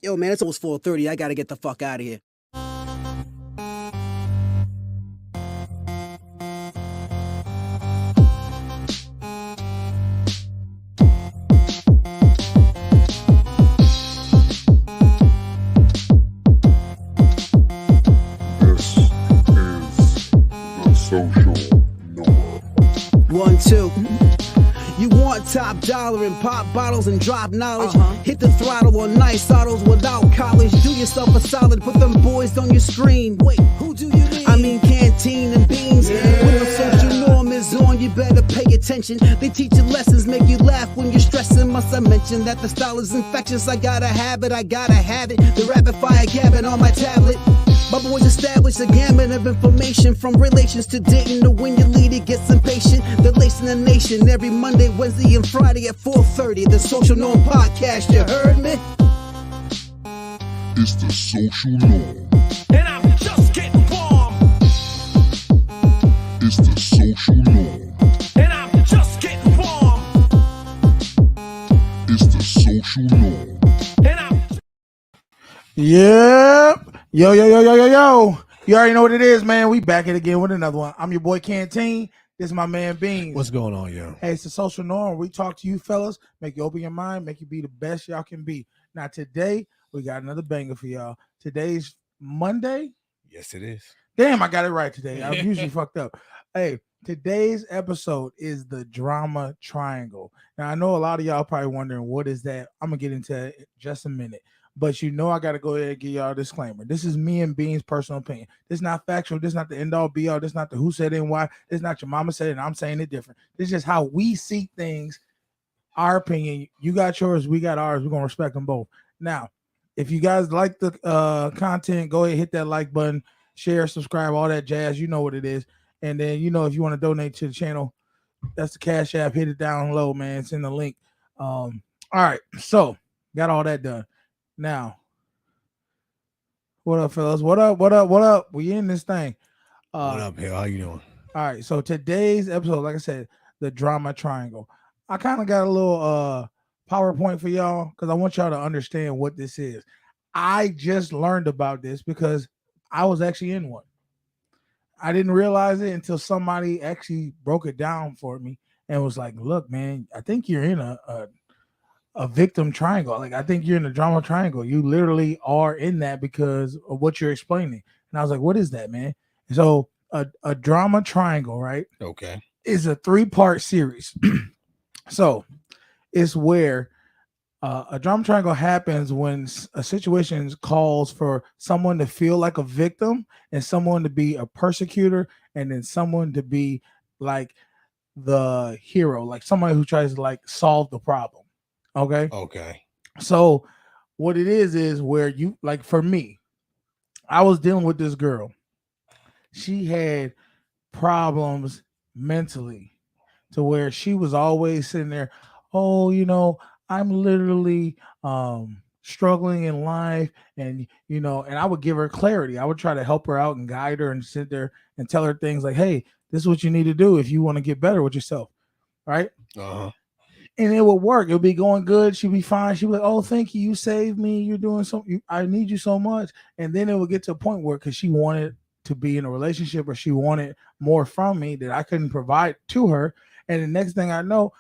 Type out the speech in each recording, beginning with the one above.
Yo, man, it's almost 4:30. I gotta get the fuck out of here. This is the social norm. 1, 2. You want top dollar and pop bottles and drop knowledge. Hit the throttle on nice autos without college. Do yourself a solid, put them boys on your screen. Wait, who do you mean? I mean canteen and beans. When the social norm is on, you better pay attention. They teach you lessons, make you laugh when you're stressing. Must I mention that the style is infectious? I gotta have it, I gotta have it. The rapid fire gabbing on my tablet. My boys established a gamut of information, from relations to dating to when your leader gets impatient. They're lacing the nation every Monday, Wednesday, and Friday at 4:30. The Social Norm Podcast, you heard me? It's the social norm. And I'm just getting warm. It's the social norm. And I'm just getting warm. It's the social norm. And I'm Yep. Yo. You already know what it is, man. We back it again with another one. I'm your boy Canteen. This is my man Beans. What's going on, yo? Hey, it's the social norm. We talk to you fellas, make you open your mind, make you be the best y'all can be. Now today, we got another banger for y'all. Today's Monday. Yes, it is. Damn, I got it right today. I'm usually fucked up. Hey, today's episode is the drama triangle. Now, I know a lot of y'all probably wondering, what is that? I'm going to get into it in just a minute. But you know I got to go ahead and give y'all a disclaimer. This is me and Bean's personal opinion. This is not factual. This is not the end-all, be-all. This is not the who said it and why. This is not your mama said it and I'm saying it different. This is just how we see things, our opinion. You got yours, we got ours. We're going to respect them both. Now, if you guys like the content, go ahead, hit that like button, share, subscribe, all that jazz. You know what it is. And then, you know, if you want to donate to the channel, that's the Cash App. Hit it down low, man. It's in the link. All right. So, got all that done. Now, what up, fellas? What up? We in this thing. What up, here? How you doing? All right. So today's episode, like I said, the drama triangle. I kind of got a little PowerPoint for y'all because I want y'all to understand what this is. I just learned about this because I was actually in one. I didn't realize it until somebody actually broke it down for me and was like, "Look, man, I think you're in a victim triangle. Like, I think you're in a drama triangle. You literally are in that because of what you're explaining." And I was like, "What is that, man?" And so a drama triangle, right? Okay. Is a 3-part series. So it's where a drama triangle happens when a situation calls for someone to feel like a victim and someone to be a persecutor and then someone to be like the hero, like somebody who tries to like solve the problem. Okay. So what it is where you, like, for me, I was dealing with this girl. She had problems mentally to where she was always sitting there, "Oh, you know, I'm literally struggling in life." And, you know, and I would give her clarity. I would try to help her out and guide her and sit there and tell her things like, "Hey, this is what you need to do if you want to get better with yourself." Right. And it would work. It would be going good. She'd be fine. She'd be like, "Oh, thank you. You saved me. You're doing something. I need you so much." And then it would get to a point where, because she wanted to be in a relationship or she wanted more from me that I couldn't provide to her. And the next thing I know,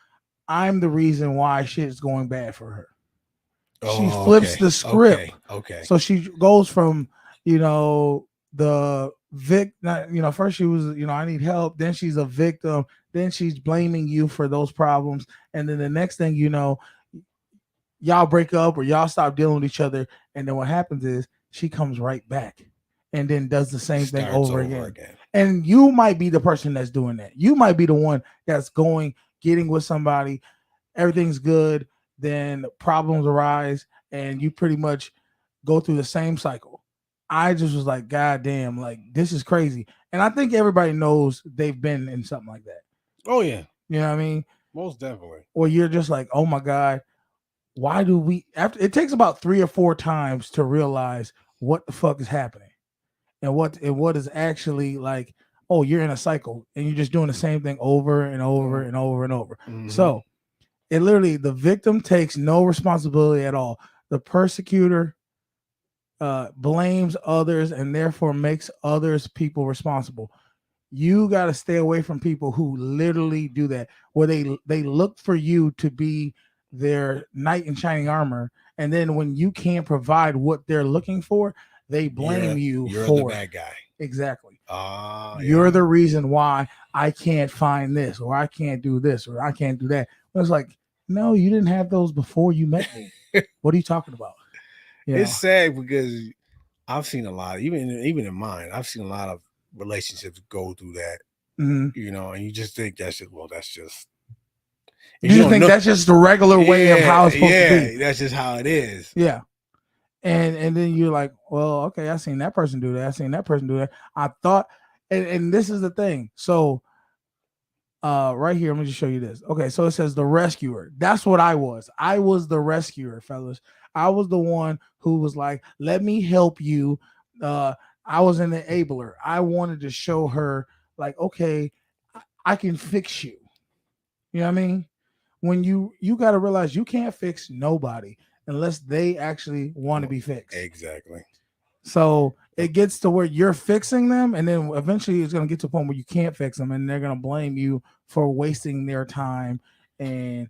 I'm the reason why shit is going bad for her. She flips the script. Okay. So she goes from, you know, the first she was, you know, "I need help." Then she's a victim. Then she's blaming you for those problems. And then the next thing you know, y'all break up or y'all stop dealing with each other. And then what happens is she comes right back and then does the same thing over again. And you might be the person that's doing that. You might be the one that's getting with somebody. Everything's good. Then problems arise and you pretty much go through the same cycle. I just was like, God damn, like, this is crazy. And I think everybody knows they've been in something like that. Oh, yeah. You know what I mean? Most definitely. Or you're just like, "Oh my God, why do we?" After it takes about 3 or 4 times to realize what the fuck is happening and what is actually like, oh, you're in a cycle and you're just doing the same thing over and over and over and over. Mhm. So it literally, the victim takes no responsibility at all. The persecutor blames others and therefore makes others people responsible. You got to stay away from people who literally do that, where they look for you to be their knight in shining armor, and then when you can't provide what they're looking for, they blame you You're the for it. bad guy. Exactly. Yeah. You're the reason why I can't find this, or I can't do this, or I can't do that. It's like, no, you didn't have those before you met me. What are you talking about? You know? It's sad because I've seen a lot, even in mine, I've seen a lot of relationships go through that, Mhm. you know, and you just think that's just You just don't think know- that's just the regular way of how it's supposed to be. That's just how it is. Yeah. And then you're like, well, okay, I seen that person do that. I seen that person do that. I thought, and this is the thing. So right here, let me just show you this. Okay, so it says the rescuer. That's what I was. I was the rescuer, fellas. I was the one who was like, let me help you. I was an enabler. I wanted to show her, like, okay, I can fix you. You know what I mean? When you got to realize you can't fix nobody unless they actually want to be fixed. Exactly. So it gets to where you're fixing them, and then eventually it's going to get to a point where you can't fix them, and they're going to blame you for wasting their time, and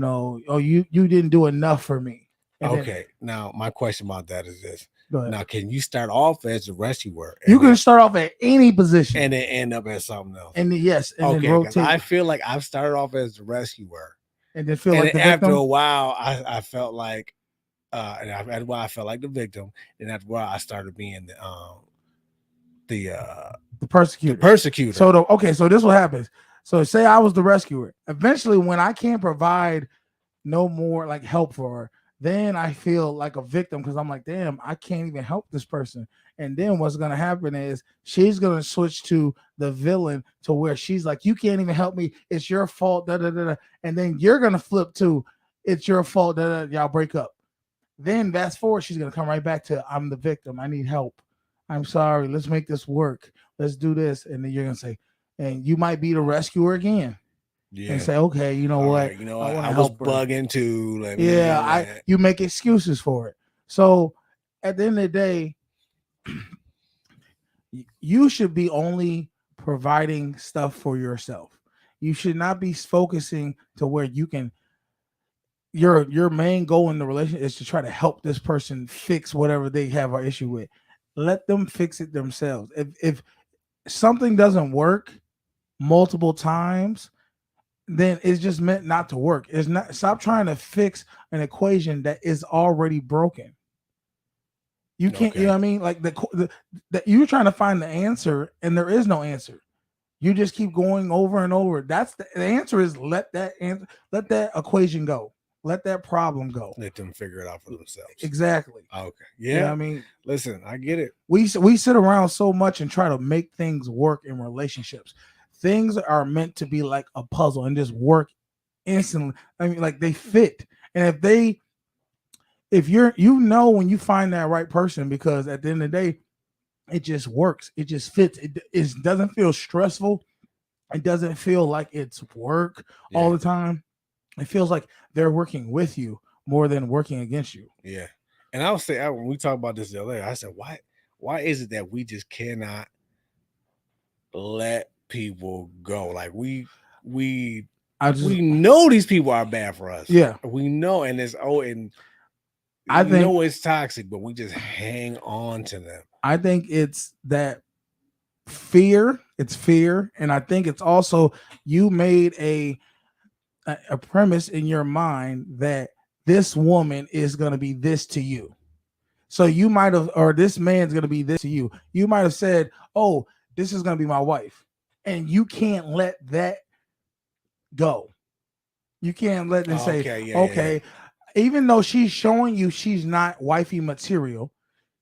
oh, you didn't do enough for me. And okay, now my question about that is this: go ahead. now, can you start off as a rescuer? You can start off at any position, and then end up as something else. and then, yes, and okay, then rotate. I feel like I've started off as a rescuer, and then feel and like the after victim. a while, I felt like, and after a while, I felt like the victim, and after a while, I started being the persecutor. The persecutor. So this what happens. So say I was the rescuer. Eventually, when I can't provide no more like help for her, then I feel like a victim because I'm like, damn, I can't even help this person. And then what's gonna happen is she's gonna switch to the villain to where she's like, you can't even help me. It's your fault. Da, da, da, da. And then you're gonna flip to, it's your fault. Da, da, y'all break up. Then fast forward, she's gonna come right back to, I'm the victim. I need help. I'm sorry. Let's make this work. Let's do this. And then you're gonna say, and you might be the rescuer again. Yeah. And say, okay, you know All what? right, you know what? I was help her. bugging too. You make excuses for it. So at the end of the day, you should be only providing stuff for yourself. You should not be focusing to where you can. Your main goal in the relationship is to try to help this person fix whatever they have an issue with. Let them fix it themselves. If something doesn't work multiple times, then it's just meant not to work. It's not. Stop trying to fix an equation that is already broken. You can't. You know what I mean? Like the you're trying to find the answer, and there is no answer. You just keep going over and over. That's the answer. Is let that equation go. Let that problem go. Let them figure it out for themselves. Exactly. Okay. Yeah. You know what I mean, listen, I get it. We sit around so much and try to make things work in relationships. Things are meant to be like a puzzle and just work instantly. I mean, like they fit. And if you're, when you find that right person, because at the end of the day, it just works. It just fits. It doesn't feel stressful. It doesn't feel like it's work all the time. It feels like they're working with you more than working against you. Yeah. And I'll say, when we talked about this the other day, I said, why is it that we just cannot let people go? Like we know these people are bad for us. Yeah. We know, and I think it's toxic, but we just hang on to them. I think it's that fear. It's fear. And I think it's also you made a premise in your mind that this woman is going to be this to you. So you might have, or this man's going to be this to you. You might have said, oh, this is going to be my wife. And you can't let that go. You can't let them say, okay, even though she's showing you she's not wifey material,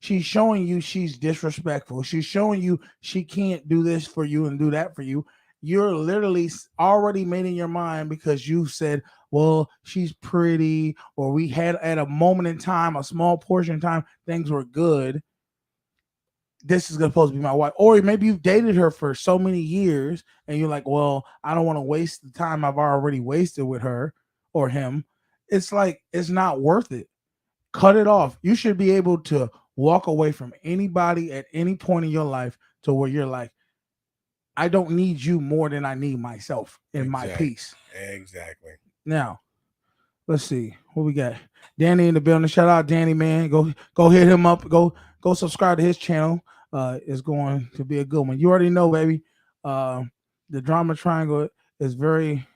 she's showing you she's disrespectful. She's showing you she can't do this for you and do that for you. You're literally already made in your mind because you said, well, she's pretty, or we had at a moment in time, a small portion of time, things were good. This is supposed to be my wife. Or maybe you've dated her for so many years and you're like, well, I don't want to waste the time I've already wasted with her or him. It's like, it's not worth it. Cut it off. You should be able to walk away from anybody at any point in your life to where you're like, I don't need you more than I need myself in my peace. Exactly. Now, let's see what we got. Danny in the building. Shout out Danny, man. Go hit him up. Go subscribe to his channel. It's going to be a good one. You already know, baby. The drama triangle is very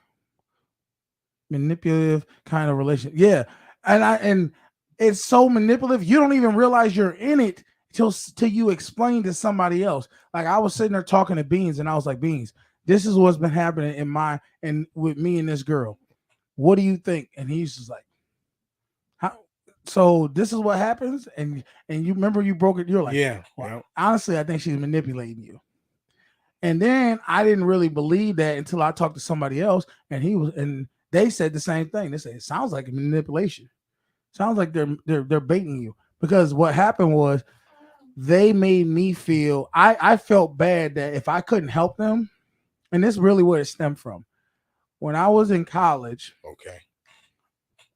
manipulative kind of relation. Yeah, and it's so manipulative. You don't even realize you're in it till you explain to somebody else. Like I was sitting there talking to Beans, and I was like, Beans, this is what's been happening and with me and this girl. What do you think? And he's just like, how? So this is what happens, and you remember you broke it. You're like, yeah. well, Yep. honestly, I think she's manipulating you. And then I didn't really believe that until I talked to somebody else, and they said the same thing. They said it sounds like manipulation. Sounds like they're baiting you, because what happened was they made me feel I felt bad that if I couldn't help them, and this is really where it stemmed from. When I was in college, Okay.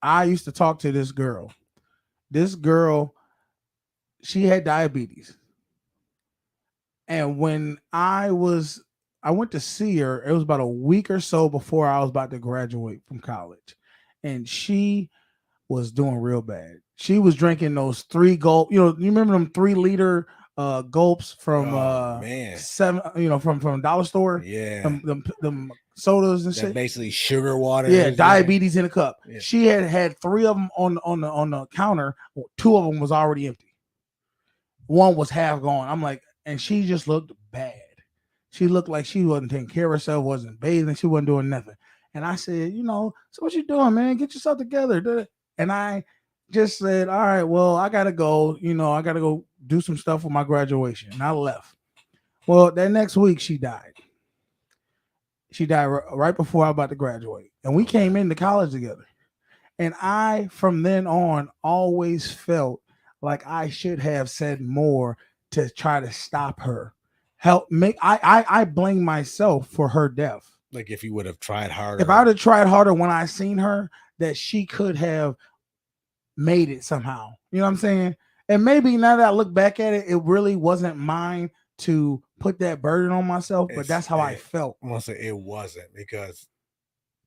I used to talk to this girl. This girl, she had diabetes. And when I went to see her, it was about a week or so before I was about to graduate from college. And she was doing real bad. She was drinking those 3 gulp, you remember them 3-liter gulps from man. seven, from dollar store, Yeah. them sodas and That shit. basically sugar water. Yeah, diabetes in a cup. Yeah. She had 3 of them on the counter. 2 of them was already empty. One was half gone. I'm like, and she just looked bad. She looked like she wasn't taking care of herself, wasn't bathing, she wasn't doing nothing. And I said, so what you doing, man? Get yourself together. And I just said, all right, well, I gotta go. I gotta go do some stuff for my graduation. And I left. Well, that next week she died. She died right before I was about to graduate, and we came into college together. And I, from then on, always felt like I should have said more to try to stop her. I blame myself for her death. Like if you would have tried harder. If I would have tried harder when I seen her, that she could have made it somehow. You know what I'm saying? And maybe now that I look back at it, it really wasn't mine to put that burden on myself, but that's how I felt. I want to say it wasn't, because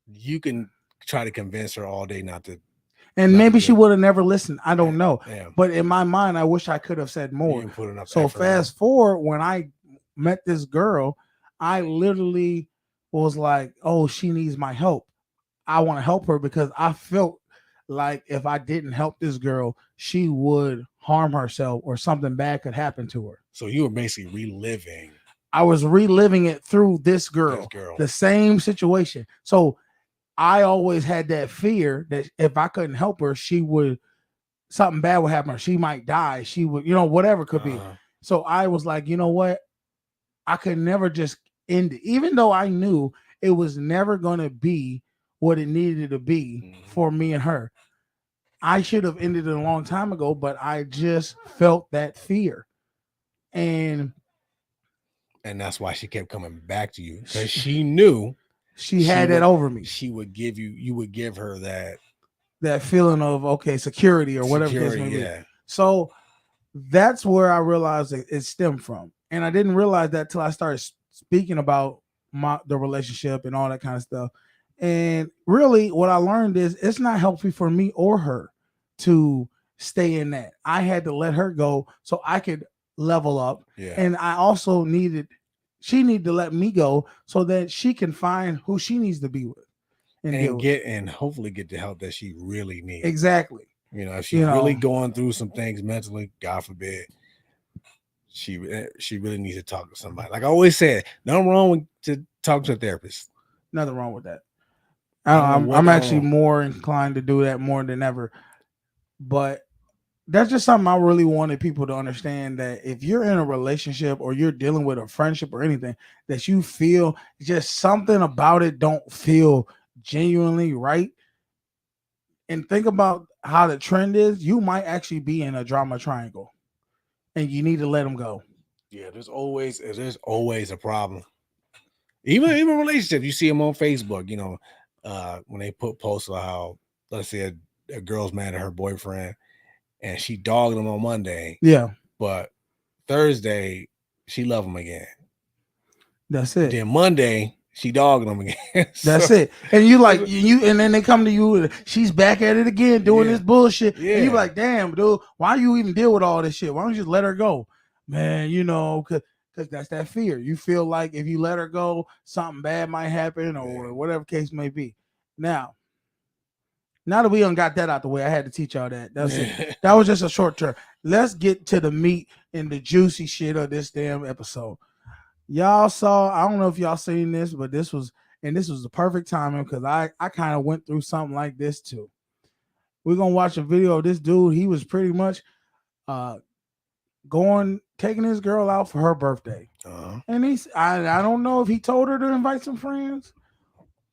you can try to convince her all day not to. And maybe she would have never listened. I don't know. Yeah. But in my mind, I wish I could have said more. So fast forward, when I met this girl, I literally was like, oh, she needs my help. I want to help her because I felt like if I didn't help this girl, she would harm herself or something bad could happen to her. So you were basically reliving. I was reliving it through this girl. The same situation. So I always had that fear that if I couldn't help her, something bad would happen to her. She might die. She would, whatever could be. So I was like, you know what? I could never just end it, even though I knew it was never going to be what it needed to be for me and her. I should have ended it a long time ago, but I just felt that fear. And that's why she kept coming back to you, because she knew she had that over me. You would give her that feeling of security or whatever case may be. So that's where I realized it stemmed from. And I didn't realize that till I started speaking about the relationship and all that kind of stuff. And really what I learned is it's not healthy for me or her to stay in that. I had to let her go so I could level up. Yeah. And I also she needed to let me go so that she can find who she needs to be with. And hopefully get the help that she really needs. Exactly. If she's really going through some things mentally, God forbid, she really needs to talk to somebody. Like I always said, nothing wrong with to talk to a therapist. Nothing wrong with that. I'm actually more inclined to do that more than ever. But that's just something I really wanted people to understand, that if you're in a relationship or you're dealing with a friendship or anything that you feel just something about it don't feel genuinely right, and think about how the trend is, you might actually be in a drama triangle and you need to let them go. Yeah, there's always a problem. Even relationships, you see them on Facebook, when they put posts of how, let's say a girl's mad at her boyfriend and she dogged him on Monday, Yeah, but Thursday she loved him again. that's it. Then Monday she dogged him again. That's So, it. And you like you, and then they come to you. She's back at it again, doing Yeah. this bullshit. Yeah. And you be like, damn, dude, why you even deal with all this shit? Why don't you just let her go, man? You know, because that's that fear. You feel like if you let her go, something bad might happen, or Yeah. whatever case may be. Now that we done got that out the way, I had to teach y'all that. That's it. That was just a short term. Let's get to the meat and the juicy shit of this damn episode. Y'all saw, I don't know if y'all seen this, but this was the perfect timing because I kind of went through something like this too. We're gonna watch a video of this dude. He was pretty much taking his girl out for her birthday. And I don't know if he told her to invite some friends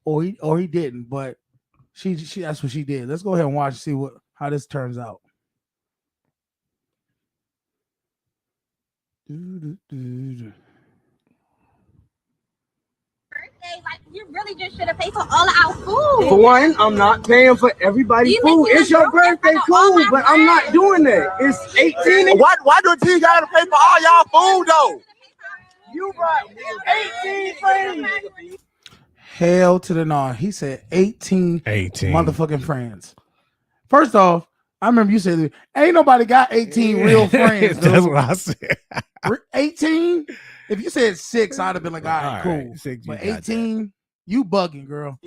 or he didn't, but she that's what she did. Let's go ahead and watch and see how this turns out. Like, you really just should have paid for all of our food. For one, I'm not paying for everybody's food. It's your birthday, cool, but I'm not doing that. It's 18. Why do T gotta pay for all y'all food though? You brought 18 friends. Hell to the no. He said 18 motherfucking friends. First off, I remember you said, ain't nobody got 18 real friends. That's what I said. 18? If you said 6, I'd have been like, all right, cool. Right, 6, but 18, you bugging, girl.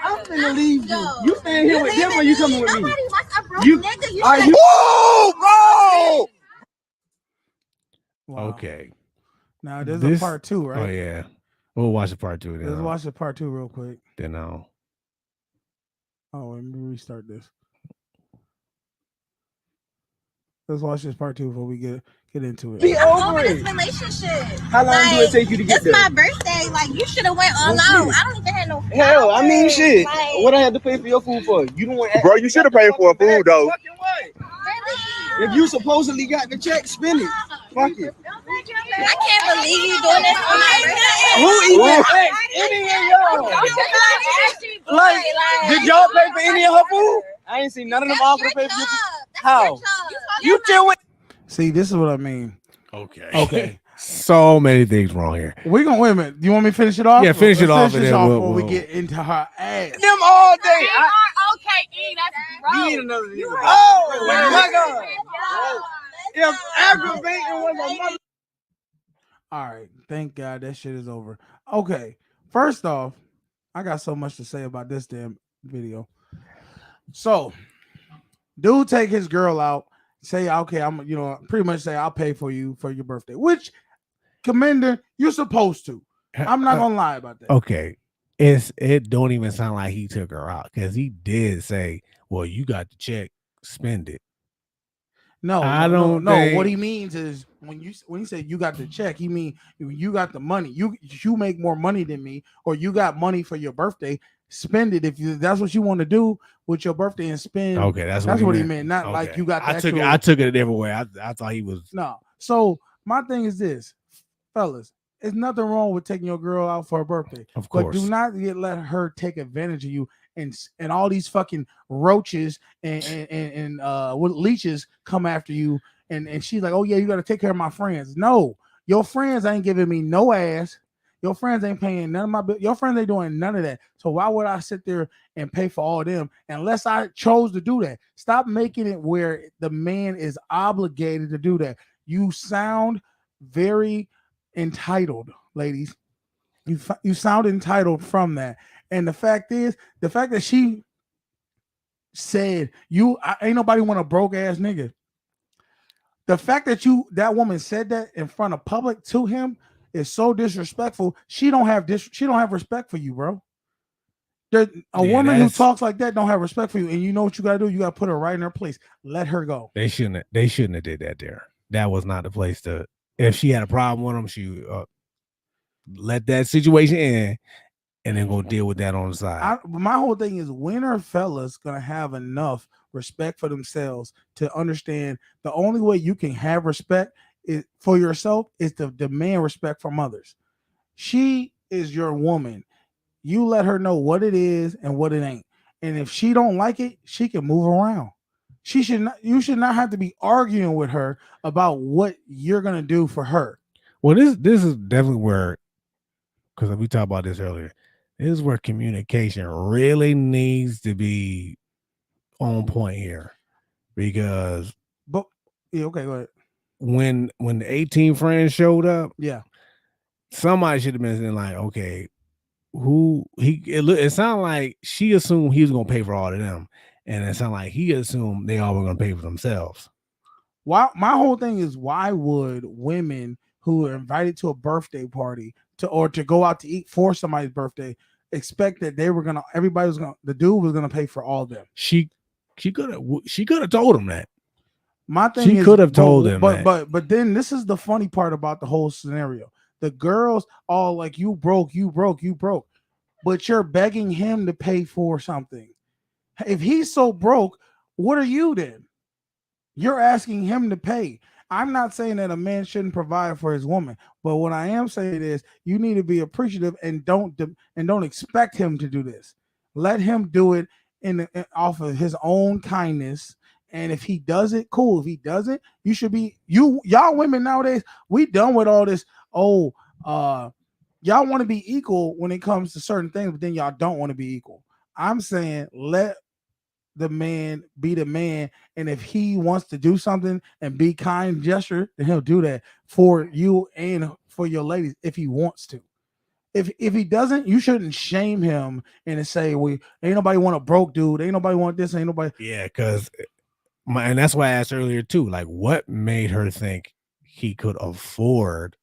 I'm finna leave you. You staying here with them or you coming with me? Nobody wants a broke You- nigga. You Are should- you? Whoa, bro! Wow. Okay. Now there's a part 2, right? Oh yeah. We'll watch the part 2 then. Let's watch the part 2 real quick. Then I'll. Oh, let me restart this. Let's watch this part 2 before we get into it. Be I'm over over this it. relationship. How long do it take you to get It's there? my birthday. Like, you should have went all out. I don't even have no Hell, I mean, flowers. shit. Like, What I had to pay for your food for? You don't want. Bro, you should have paid for food though. Fucking what? really? If you supposedly got the check, spend it. Fuck it. I can't believe you doing this on my birthday. Who even paid any of y'all? Like, did y'all pay for any of her food? I ain't seen none of them offer to pay for your food. How? You just went. See, this is what I mean. Okay. So many things wrong here. We're gonna wait a minute. Do you want me to finish it off? Yeah, finish it off, Finish and this then off we'll- before we we'll- get into her ass. Them all day. Okay, that's We need another nigga. Oh my God. If aggravating was a mother. All right. Thank God that shit is over. Okay. First off, I got so much to say about this damn video. So, dude take his girl out, say, okay, I'm, pretty much say, I'll pay for you for your birthday, which, Commander, you're supposed to. I'm not going to lie about that. Okay. It don't even sound like he took her out because he did say, well, you got the check, spend it. No, I no, don't no. think- What he means is when he said you got the check, he mean you got the money. You make more money than me, or you got money for your birthday. Spend it if that's what you want to do with your birthday and spend. Okay, that's what he meant. Not like Okay. you got. The I took it a different way. I thought he was. No. So my thing is this, fellas. There's nothing wrong with taking your girl out for her birthday. Of But course. do not let her take advantage of you and all these fucking roaches and what leeches come after you and she's like, oh yeah, you got to take care of my friends. No, your friends ain't giving me no ass. Your friends ain't paying none of my bills. Your friends ain't doing none of that. So why would I sit there and pay for all of them unless I chose to do that? Stop making it where the man is obligated to do that. You sound very entitled, ladies. You sound entitled from that. And the fact that she said ain't nobody want a broke ass nigga. The fact that that woman said that in front of public to him is so disrespectful. She don't have respect for you, bro. A woman who talks like that don't have respect for you. And you know what you gotta do? You gotta put her right in her place. Let her go. They shouldn't have did that there. That was not the place to. If she had a problem with him, she let that situation in and then go deal with that on the side. My whole thing is, when are fellas gonna have enough respect for themselves to understand the only way you can have respect for yourself is to demand respect from others. She is your woman. You let her know what it is and what it ain't. And if she don't like it, she can move around. You should not have to be arguing with her about what you're gonna do for her. Well, this is definitely where, because we talked about this earlier, this is where communication really needs to be on point here, because But yeah, okay, go ahead. when the 18 friends showed up, Yeah, somebody should have been saying like, okay, it sounded like she assumed he was gonna pay for all of them, and it sounded like he assumed they all were gonna pay for themselves. why? My whole thing is, why would women who are invited to a birthday party to go out to eat for somebody's birthday expect that the dude was gonna pay for all of them? She could have told him that. My thing She is, could have told him but that. but then this is the funny part about the whole scenario. The girls all like, you broke, but you're begging him to pay for something. If he's so broke, what are you then? You're asking him to pay. I'm not saying that a man shouldn't provide for his woman, but what I am saying is you need to be appreciative and don't expect him to do this. Let him do it off of his own kindness. And if he does it, cool. If he doesn't, you should be y'all women nowadays. We done with all this. Oh, y'all want to be equal when it comes to certain things, but then y'all don't want to be equal. I'm saying let the man be the man, and if he wants to do something and be kind gesture, then he'll do that for you and for your ladies if he wants to. If he doesn't, you shouldn't shame him and say, "We ain't nobody want a broke dude, ain't nobody want this, ain't nobody." Yeah, because and that's why I asked earlier too. Like, what made her think he could afford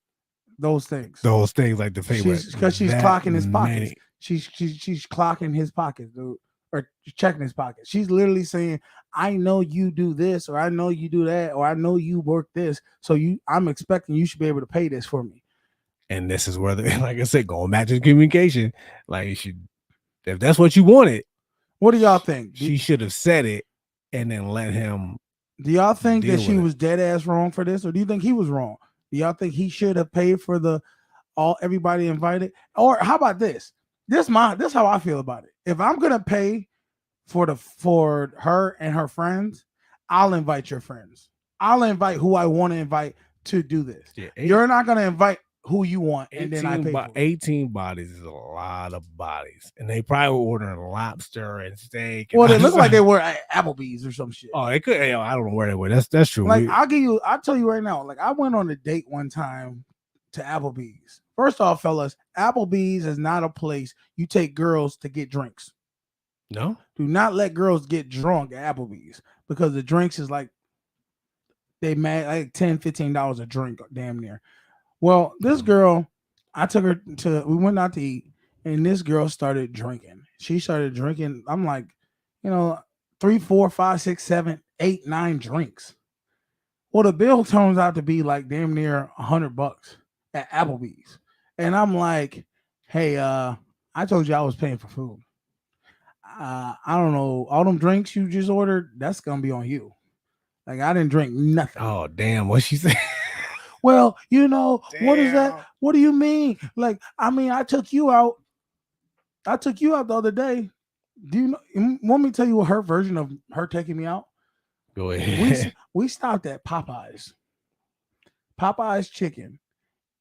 those things? Like the favorite, because she's clocking his pockets. She's clocking his pockets, dude, or checking his pockets. She's literally saying, "I know you do this, or I know you do that, or I know you work this, so I'm expecting you should be able to pay this for me." And this is where, like I said, going back to the communication, like, if that's what you wanted, what do y'all think? She should have said it and then let him. Do y'all think that she with it. was dead ass wrong for this, or do you think he was wrong? Do y'all think he should have paid for everybody invited? Or how about this? This how I feel about it. If I'm gonna pay for her and her friends, I'll invite your friends. I'll invite who I want to invite to do this. Yeah, You're not gonna invite who you want, and then I pay for it. 18 bodies is a lot of bodies, and they probably were ordering lobster and steak. Well, they look like they were at Applebee's or some shit. Oh, they could. I don't know where they were. That's true. Like, I'll tell you right now. Like, I went on a date one time to Applebee's. First off, fellas, Applebee's is not a place you take girls to get drinks. No, do not let girls get drunk at Applebee's, because the drinks is like they made like $10-15 a drink, damn near. Well, this girl, I took her we went out to eat, and this girl started drinking. She started drinking. I'm like, 3, 4, 5, 6, 7, 8, 9 drinks. Well, the bill turns out to be like damn near $100 at Applebee's. And I'm like, hey, I told you I was paying for food. I don't know, all them drinks you just ordered, that's gonna be on you. Like, I didn't drink nothing. Oh, damn, what she said? Well, what is that? What do you mean? Like, I mean, I took you out the other day. Do you want me to tell you her version of her taking me out? Go ahead. We stopped at Popeyes chicken,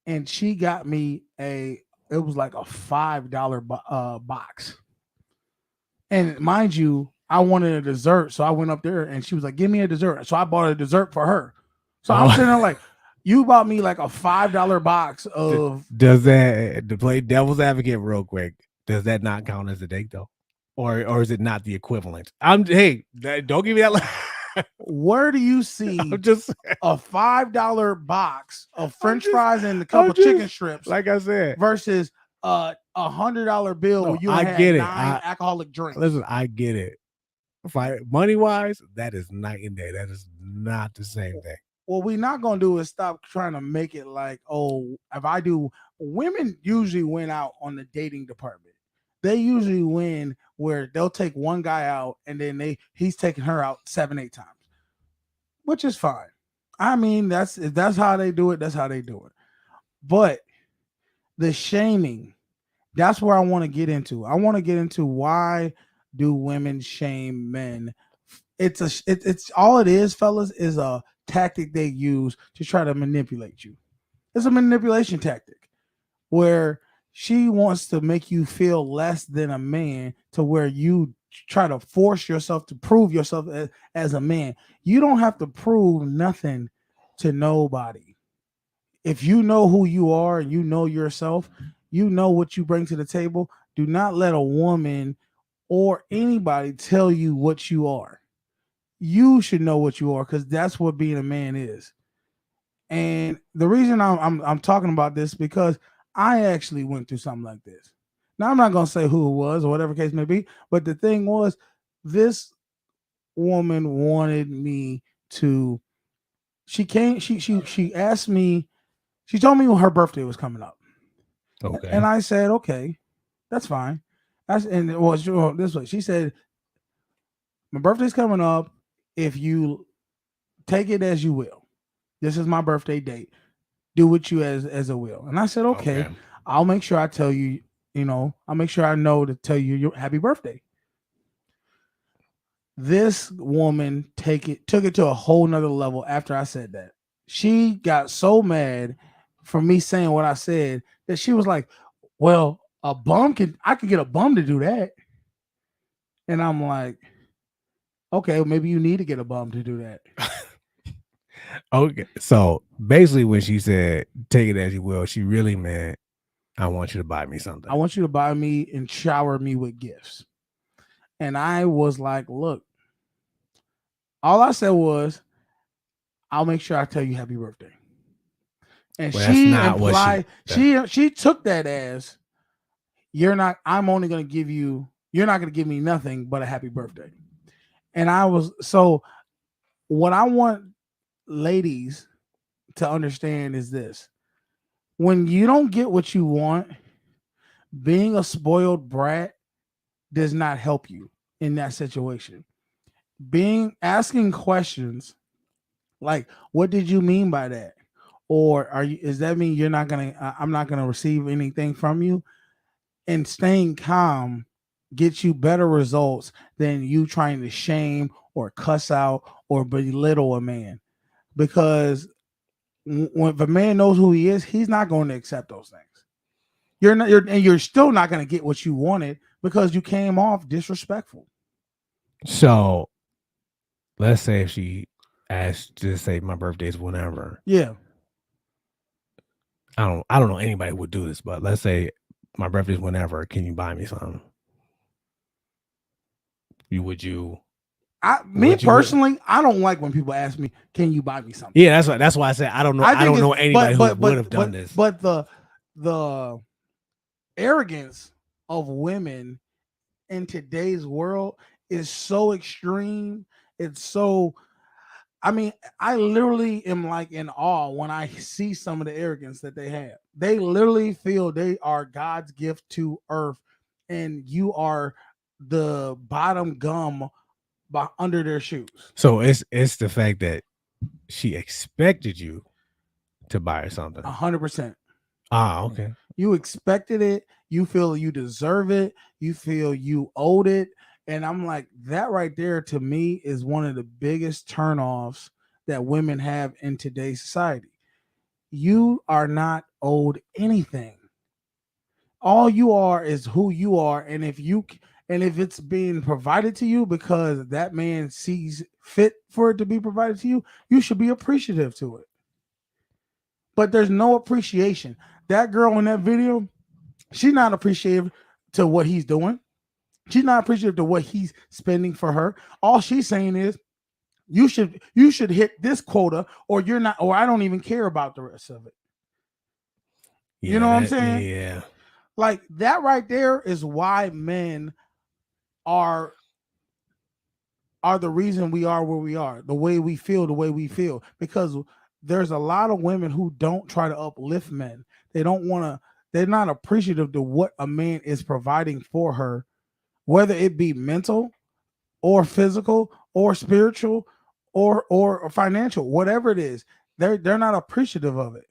and she got me it was like a $5 box. And mind you, I wanted a dessert, so I went up there, and she was like, "Give me a dessert." So I bought a dessert for her. So I'm sitting there like, you bought me like a $5 box of. Does that, to play devil's advocate real quick, does that not count as a date though, or is it not the equivalent? Don't give me that. Where do you see just a $5 box of French fries and a couple chicken strips, like I said, versus a $100 bill where you had 9 alcoholic drinks? Listen, I get it. Money wise, that is night and day. That is not the same thing. What we're not gonna do is stop trying to make it like, oh, if I do. Women usually win out on the dating department. They usually win where they'll take one guy out, and then he's taking her out 7-8 times, which is fine. I mean, if that's how they do it, that's how they do it. But the shaming, that's where I want to get into. I want to get into, why do women shame men it's all it is, fellas, is a tactic they use to try to manipulate you. It's a manipulation tactic where she wants to make you feel less than a man to where you try to force yourself to prove yourself as a man. You don't have to prove nothing to nobody. If you know who you are and you know yourself, you know what you bring to the table. Do not let a woman or anybody tell you what you are. You should know what you are because that's what being a man is. And the reason I'm talking about this because I actually went through something like this. Now I'm not gonna say who it was or whatever case may be, but the thing was, this woman wanted me to. She came. She asked me. She told me when her birthday was coming up, Okay. and I said, okay, that's fine. And it was this way. She said, my birthday's coming up. If you take it as you will, this is my birthday date. Do what you as a will. And I said, okay, I'll make sure I tell you, I'll make sure I know to tell you your happy birthday. This woman took it to a whole nother level after I said that. She got so mad for me saying what I said that she was like, well, I could get a bum to do that. And I'm like, okay, well, maybe you need to get a bum to do that. Okay. So basically when she said take it as you will, she really meant I want you to buy me something. I want you to buy me and shower me with gifts. And I was like, look, all I said was, I'll make sure I tell you happy birthday. And Well, she that's not implied what she took that as I'm only gonna give you, you're not gonna give me nothing but a happy birthday. And I was so what I want ladies to understand is this: when you don't get what you want, being a spoiled brat does not help you in that situation. Asking questions like, what did you mean by that? Or does that mean I'm not gonna receive anything from you? And staying calm gets you better results than you trying to shame or cuss out or belittle a man. Because if a man knows who he is, he's not going to accept those things. You're still not going to get what you wanted because you came off disrespectful. So let's say if she asked to say my birthday's whenever. Yeah. I don't know anybody would do this, but let's say my birthday's whenever. Can you buy me something? Me personally, I don't like when people ask me, "Can you buy me something?" Yeah, that's why I said I don't know. I don't know anybody who would have done this. But the arrogance of women in today's world is so extreme. It's so. I mean, I literally am like in awe when I see some of the arrogance that they have. They literally feel they are God's gift to earth, and you are the bottom gum under their shoes. So it's the fact that she expected you to buy her something. 100%. Ah, okay. You expected it. You feel you deserve it. You feel you owed it. And I'm like, that right there to me is one of the biggest turnoffs that women have in today's society. You are not owed anything. All you are is who you are. And if it's being provided to you because that man sees fit for it to be provided to you, you should be appreciative to it. But there's no appreciation. That girl in that video, she's not appreciative to what he's doing. She's not appreciative to what he's spending for her. All she's saying is, you should hit this quota, or you're not, or I don't even care about the rest of it. Yeah, you know what I'm saying? Yeah. Like that right there is why men are the reason we are where we are, the way we feel, because there's a lot of women who don't try to uplift men. They don't want to, they're not appreciative to what a man is providing for her, whether it be mental or physical or spiritual or financial, whatever it is. They're not appreciative of it.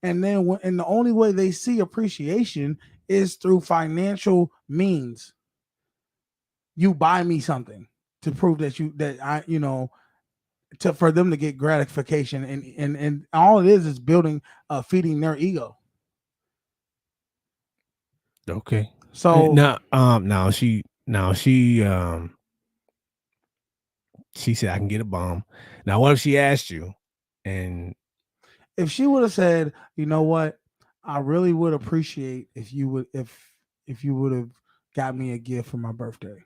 And then and the only way they see appreciation is through financial means. You buy me something. to prove that I to for them to get gratification, and all it is building feeding their ego. Okay. So She said I can get a bomb. Now what if she asked you and if she would have said, you know what, I really would appreciate if you would have got me a gift for my birthday.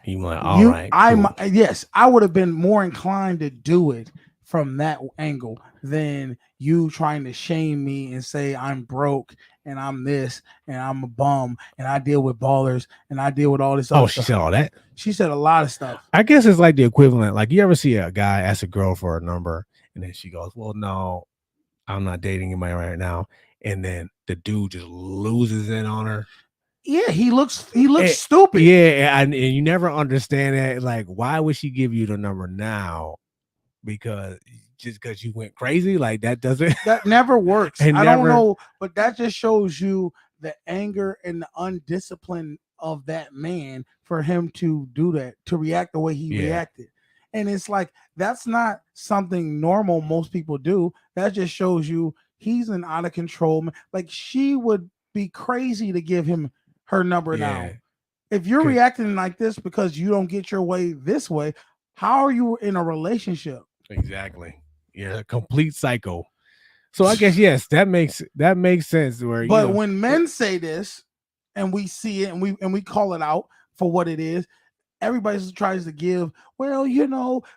you went, all right, cool. Yes, I would have been more inclined to do it from that angle than you trying to shame me and say I'm broke and I'm this and I'm a bum and I deal with ballers and I deal with all this other Oh, she stuff. said all that? She said a lot of stuff. I guess it's like the equivalent. Like you ever see a guy ask a girl for a number and then she goes, well, no, I'm not dating anybody right now. And then the dude just loses it on her. Yeah, he looks stupid. Yeah, and you never understand that. Like, why would she give you the number now? Because you went crazy, like that never works. I don't know, but that just shows you the anger and the undiscipline of that man for him to do that, to react the way he reacted. And it's like that's not something normal most people do. That just shows you he's an out of control man. Like she would be crazy to give him her number now. If you're reacting like this because you don't get your way this way, how are you in a relationship? Exactly. Yeah, complete psycho. So I guess yes, that makes sense. But when men say this, and we see it, and we call it out for what it is, everybody tries to give. Well,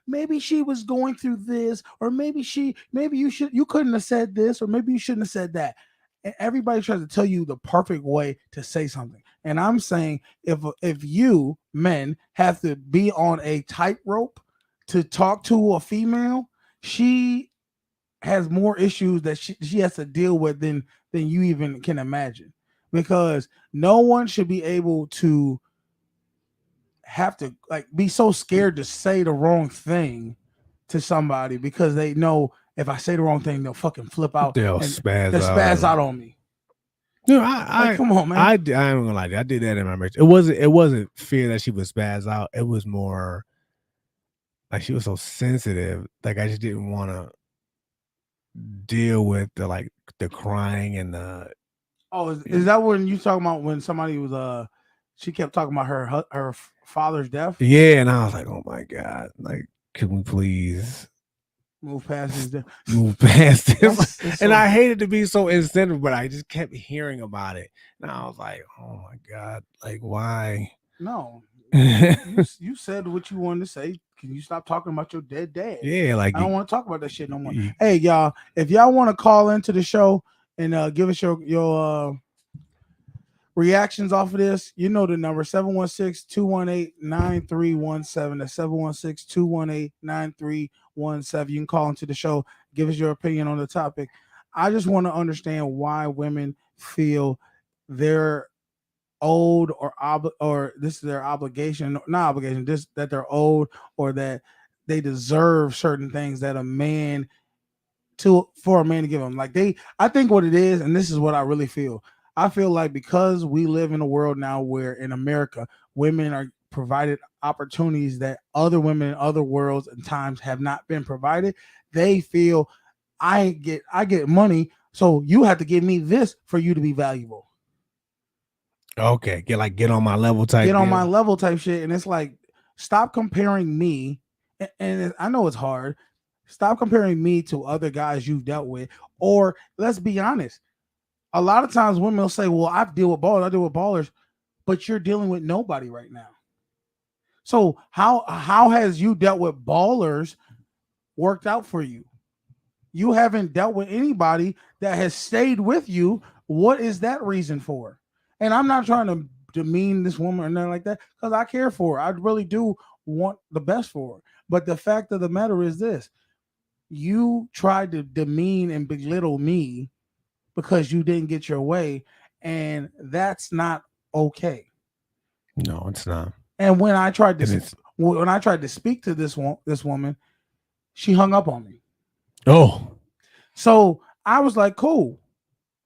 maybe she was going through this, or maybe you couldn't have said this, or maybe you shouldn't have said that. And everybody tries to tell you the perfect way to say something. And I'm saying if you men have to be on a tightrope to talk to a female, she has more issues that she has to deal with than you even can imagine, because no one should be able to have to be so scared to say the wrong thing to somebody because they know if I say the wrong thing they'll fucking flip out, they'll spaz out on me. No, I come on, man. I'm gonna lie. I did that in my marriage. It wasn't fear that she would spaz out. It was more like she was so sensitive. Like I just didn't want to deal with the crying and the. Oh, is that when you talking about when somebody was she kept talking about her father's death? Yeah, and I was like, oh my God, like, can we please move past this? Move past this. And I hated to be so insensitive, but I just kept hearing about it. And I was like, oh my God, like why? No. you said what you wanted to say. Can you stop talking about your dead dad? Yeah, like I don't want to talk about that shit no more. Hey, y'all, if y'all want to call into the show and give us your reactions off of this, the number 716-218-9317. That's 716-218-9317. You can call into the show, give us your opinion on the topic. I just want to understand why women feel they're owed or this is their obligation, not obligation, just that they're owed or that they deserve certain things that for a man to give them. I think what it is, and this is what I really feel. I feel like because we live in a world now where in America, women are provided opportunities that other women in other worlds and times have not been provided. They feel I get money, so you have to give me this for you to be valuable. Okay, get on my level type. Get on my level type shit, and it's like stop comparing me. And I know it's hard. Stop comparing me to other guys you've dealt with, or let's be honest. A lot of times women will say, well, I deal with ballers, but you're dealing with nobody right now. So how has you dealt with ballers worked out for you? You haven't dealt with anybody that has stayed with you. What is that reason for? And I'm not trying to demean this woman or nothing like that, because I care for her. I really do want the best for her. But the fact of the matter is this. You tried to demean and belittle me because you didn't get your way, and that's not okay. No, it's not. And when I tried to speak to this woman, she hung up on me. Oh, so I was like, cool,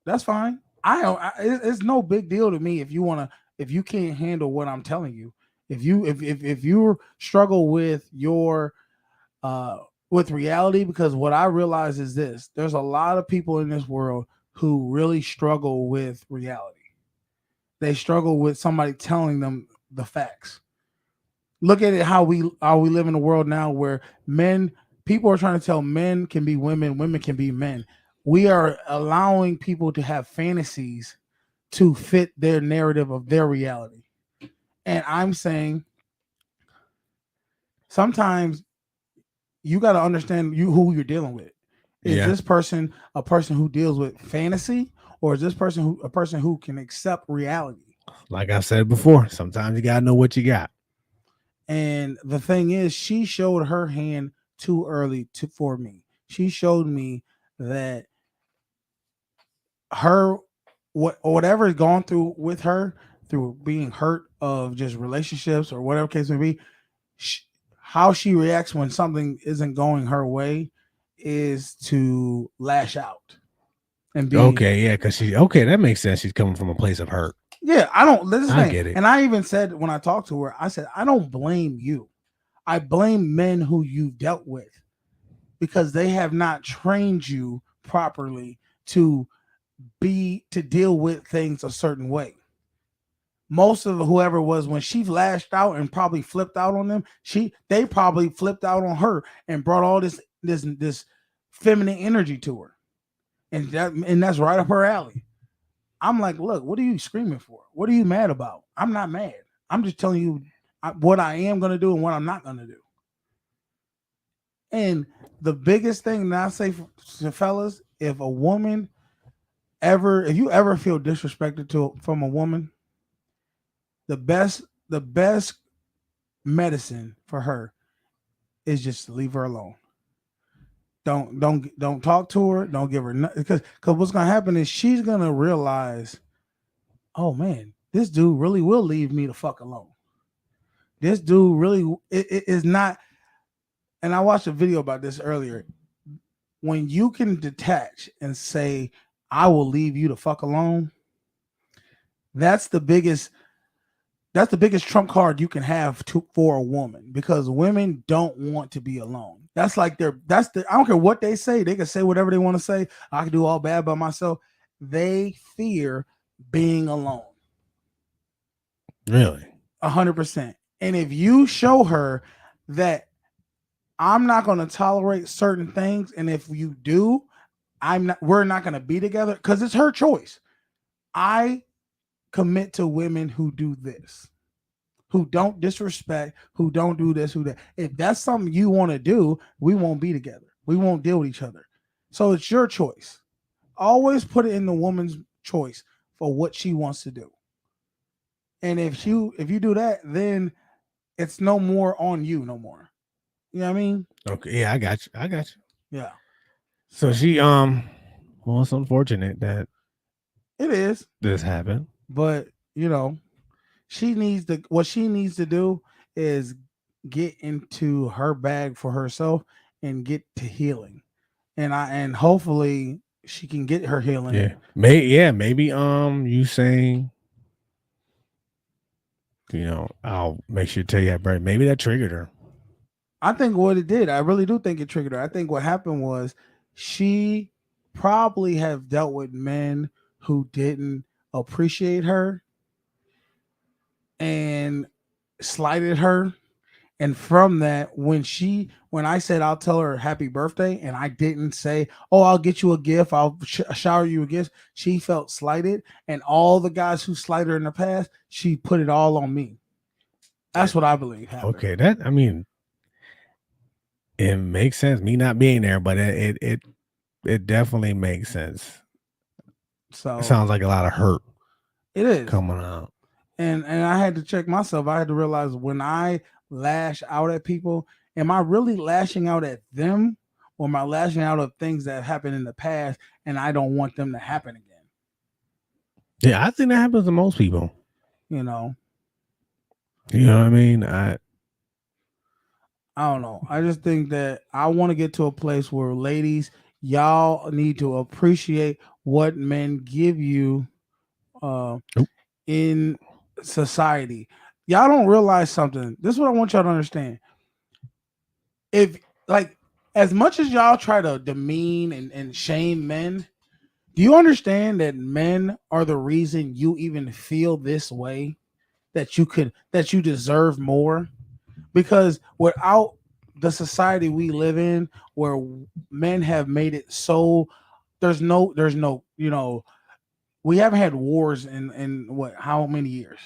that's fine. It's no big deal to me if you can't handle what I'm telling you. If you struggle with your with reality, because what I realize is this: there's a lot of people in this world who really struggle with reality. They struggle with somebody telling them the facts. Look at it how we live in a world now where men people are trying to tell men can be women, women can be men. We are allowing people to have fantasies to fit their narrative of their reality. And I'm saying sometimes you got to understand who you're dealing with. Is Yeah. this person a person who deals with fantasy, or is this person a person who can accept reality? Like I said before, sometimes you gotta know what you got. And the thing is, she showed her hand too early for me. She showed me that her whatever is gone through with her, through being hurt of just relationships or whatever case may be, sh how she reacts when something isn't going her way is to lash out and be. Okay, yeah, because that makes sense. She's coming from a place of hurt. Yeah, I don't. This is the I thing. get it. And I even said when I talked to her, I said I don't blame you. I blame men who you've dealt with because they have not trained you properly to deal with things a certain way. Most of whoever was, when she lashed out and probably flipped out on them, they probably flipped out on her and brought all this feminine energy to her, and that's right up her alley. I'm like, look, what are you screaming for? What are you mad about? I'm not mad. I'm just telling you what I am going to do and what I'm not going to do. And the biggest thing that I say to fellas, if you ever feel disrespected from a woman, the best medicine for her is just to leave her alone. Don't talk to her. Don't give her nothing, because what's gonna happen is she's gonna realize, oh man, this dude really will leave me the fuck alone. This dude really it is not. And I watched a video about this earlier. When you can detach and say, I will leave you the fuck alone, that's the biggest trump card you can have for a woman, because women don't want to be alone. That's like I don't care what they say. They can say whatever they want to say. I can do all bad by myself. They fear being alone. Really? 100%. And if you show her that I'm not going to tolerate certain things, and if you do, we're not going to be together, because it's her choice. I commit to women who do this, who don't disrespect, who don't do this, who that. If that's something you want to do, we won't be together. We won't deal with each other. So it's your choice. Always put it in the woman's choice for what she wants to do. And if you do that, then it's no more on you no more. You know what I mean? Okay, yeah, I got you. Yeah. So well, it's unfortunate that It is. this happened. But what she needs to do is get into her bag for herself and get to healing. And hopefully she can get her healing. Yeah, maybe you saying, I'll make sure to tell you that, Brett. Maybe that triggered her. I think what it did, I really do think it triggered her. I think what happened was she probably have dealt with men who didn't appreciate her and slighted her. And from that, when I said I'll tell her happy birthday, and I didn't say, oh, I'll get you a gift, I'll shower you a gift, she felt slighted. And all the guys who slighted her in the past, she put it all on me. That's what I believe happened. Okay, it makes sense. Me not being there, but it definitely makes sense. So it sounds like a lot of hurt. It is coming out. And I had to check myself. I had to realize, when I lash out at people, am I really lashing out at them, or am I lashing out at things that happened in the past and I don't want them to happen again? Yeah, I think that happens to most people. You know what I mean? I don't know. I just think that I want to get to a place where, ladies, y'all need to appreciate what men give you in society. y'all don't realize something. This is what I want y'all to understand. If like as much as y'all try to demean and shame men, do you understand that men are the reason you even feel this way? That you deserve more? Because without the society we live in where men have made it so there's no we haven't had wars in what how many years?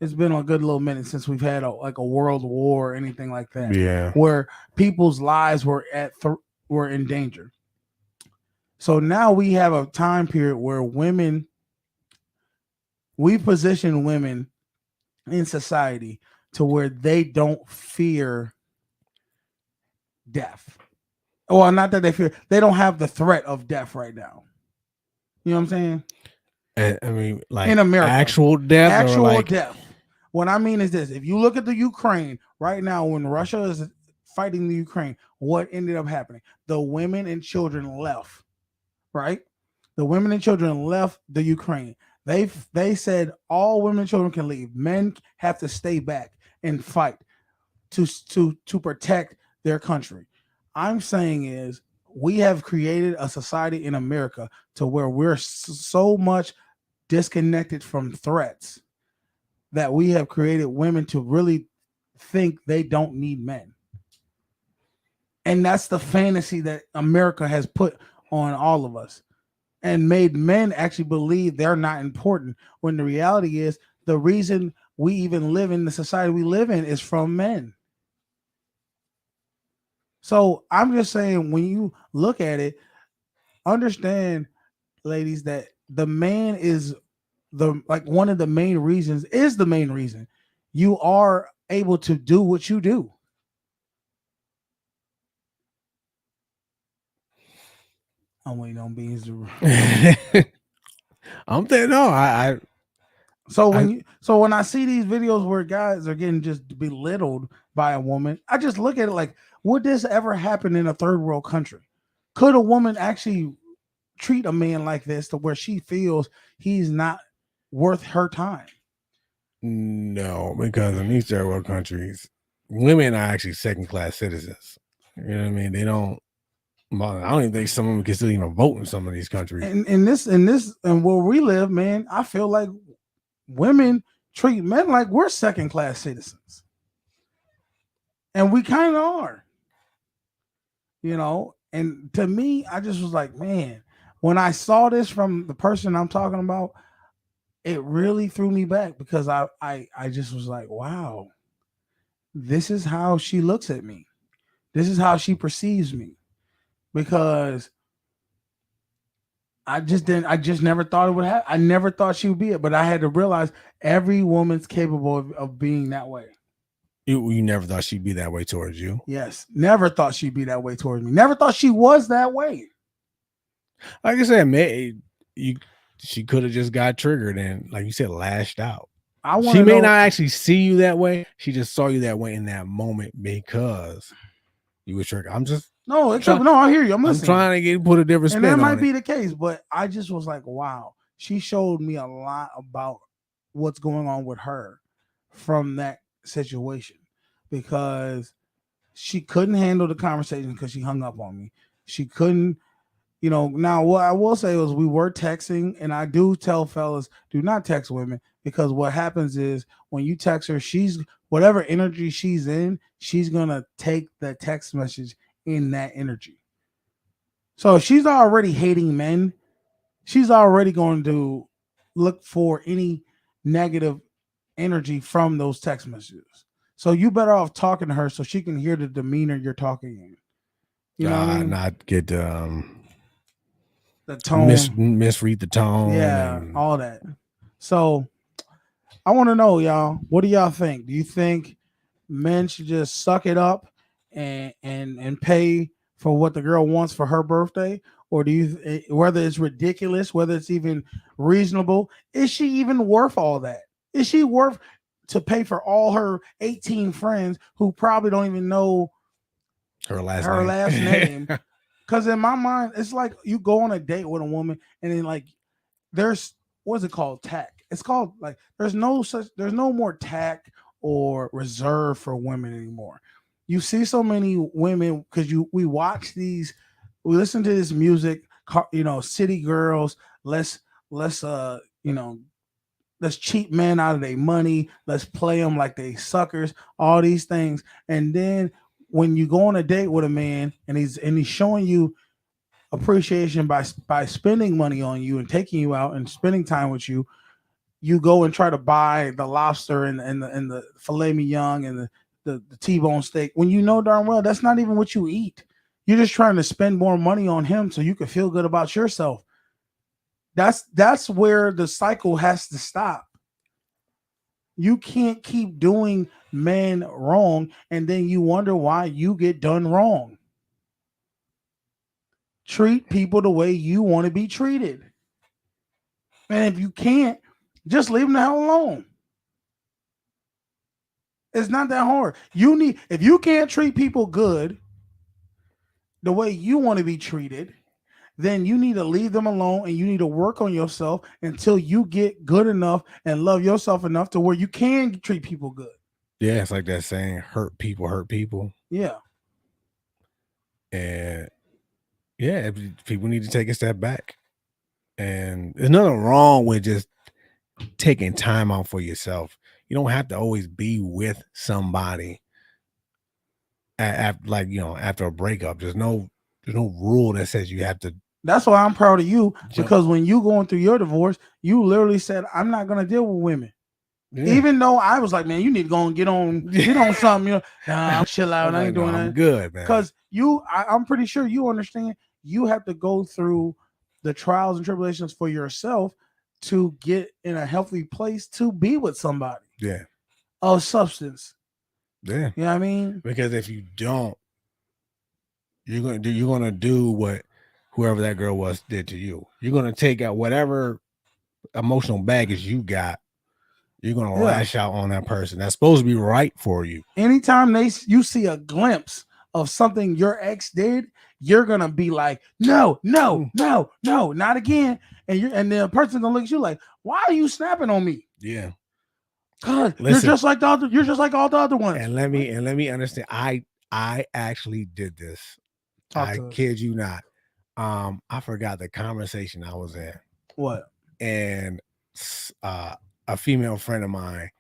It's been a good little minute since we've had like a world war or anything like that Yeah. where people's lives were were in danger. So now we have a time period where we position women in society to where they don't fear death. Well, not that they don't have the threat of death right now. You know what I'm saying? I mean, like In America, actual death or actual like death. What I mean is this: if you look at the Ukraine right now, when Russia is fighting the Ukraine, what ended up happening? The women and children left. Right? The women and children left the Ukraine. They said all women and children can leave. Men have to stay back and fight to protect their country. I'm saying is we have created a society in America to where we're so much disconnected from threats that we have created women to really think they don't need men. And that's the fantasy that America has put on all of us and made men actually believe they're not important when the reality is the reason we even live in the society we live in is from men. So I'm just saying, when you look at it, understand, ladies, that the man is one of the main reasons is the main reason you are able to do what you do. I'm waiting on beans to. I'm thinking, no, So when I see these videos where guys are getting just belittled by a woman, I just look at it like, would this ever happen in a third world country? Could a woman actually treat a man like this to where she feels he's not worth her time? no, because in these third world countries, women are actually second class citizens. You know what I mean? They don't. I don't even think some of them can still even vote in some of these countries. And and where we live, man, I feel like women treat men like we're second class citizens, and we kind of are, And to me, I just was like, man, when I saw this from the person I'm talking about, it really threw me back because I just was like, wow, this is how she looks at me. This is how she perceives me. Because I just never thought it would happen. I never thought she would be it, but I had to realize every woman's capable of being that way. You never thought she'd be that way towards you. Yes, never thought she'd be that way towards me. Never thought she was that way. Like I said, man, she could have just got triggered and, like you said, lashed out. She may not actually see you that way. She just saw you that way in that moment because you were triggered. I'm just no, I hear you. I'm listening. trying to put a different spin on it. And that might be the case, but I just was like, wow, she showed me a lot about what's going on with her from that situation because she couldn't handle the conversation because she hung up on me. She couldn't. Now what I will say was we were texting, and I do tell fellas, do not text women because what happens is when you text her, she's whatever energy she's in, she's gonna take the text message in that energy. So if she's already hating men, she's already going to look for any negative energy from those text messages. So you better off talking to her so she can hear the demeanor you're talking in. You know what I mean? Not get the tone, misread the tone, and all that. So I want to know, y'all, what do y'all think? Do you think men should just suck it up and pay for what the girl wants for her birthday, or do you whether it's ridiculous, whether it's even reasonable, is she even worth all that? Is she worth to pay for all her 18 friends who probably don't even know her last name? Because in my mind, it's like you go on a date with a woman and then like there's what's it called? it's called like there's no more tact or reserve for women anymore. You see so many women because we watch these, we listen to this music, city girls. Let's let's cheat men out of their money. Let's play them like they suckers. All these things, and then when you go on a date with a man and he's showing you appreciation by spending money on you and taking you out and spending time with you, you go and try to buy the lobster and the filet mignon and the T-bone steak when you know darn well that's not even what you eat. You're just trying to spend more money on him so you can feel good about yourself. That's where the cycle has to stop. You can't keep doing men wrong and then you wonder why you get done wrong. Treat people the way you want to be treated. And if you can't, just leave them the hell alone. It's not that hard. If you can't treat people good the way you want to be treated, then you need to leave them alone and you need to work on yourself until you get good enough and love yourself enough to where you can treat people good. Yeah, it's like that saying, hurt people. Yeah. And yeah, people need to take a step back. And there's nothing wrong with just taking time out for yourself. You don't have to always be with somebody after a breakup. There's no rule that says you have to. That's why I'm proud of you, because when you going through your divorce, you literally said, I'm not going to deal with women. Yeah. Even though I was like, man, you need to go and get on something. Nah, chill out. I ain't doing that. I'm good, man. Because I'm pretty sure you understand. You have to go through the trials and tribulations for yourself to get in a healthy place to be with somebody. Yeah. Of substance. Yeah. You know what I mean? Because if you don't, you're gonna do what whoever that girl was did to you. You're gonna take out whatever emotional baggage you got. You're gonna lash out on that person that's supposed to be right for you. Anytime you see a glimpse of something your ex did, you're gonna be like, no, not again. And the person gonna look at you like, why are you snapping on me? Yeah. God, you're just like all the other ones. And let me understand. I actually did this. I kid you not. I forgot the conversation I was in. What? And a female friend of mine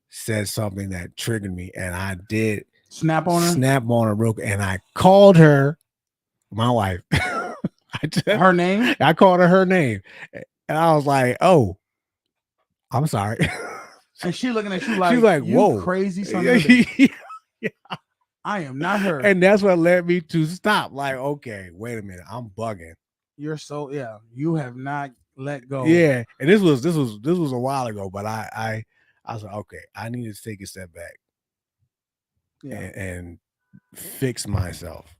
said something that triggered me, and I did snap on her real quick, and I called her my wife. Her name? I called her name, and I was like, "Oh, I'm sorry." And she looking at you like, she's like, "Whoa, you crazy son of a bitch." Yeah. I am not her. And that's what led me to stop. Like, okay, wait a minute, I'm bugging. You're you have not let go. Yeah, and this was a while ago, but I was like, okay, I need to take a step back, and fix myself,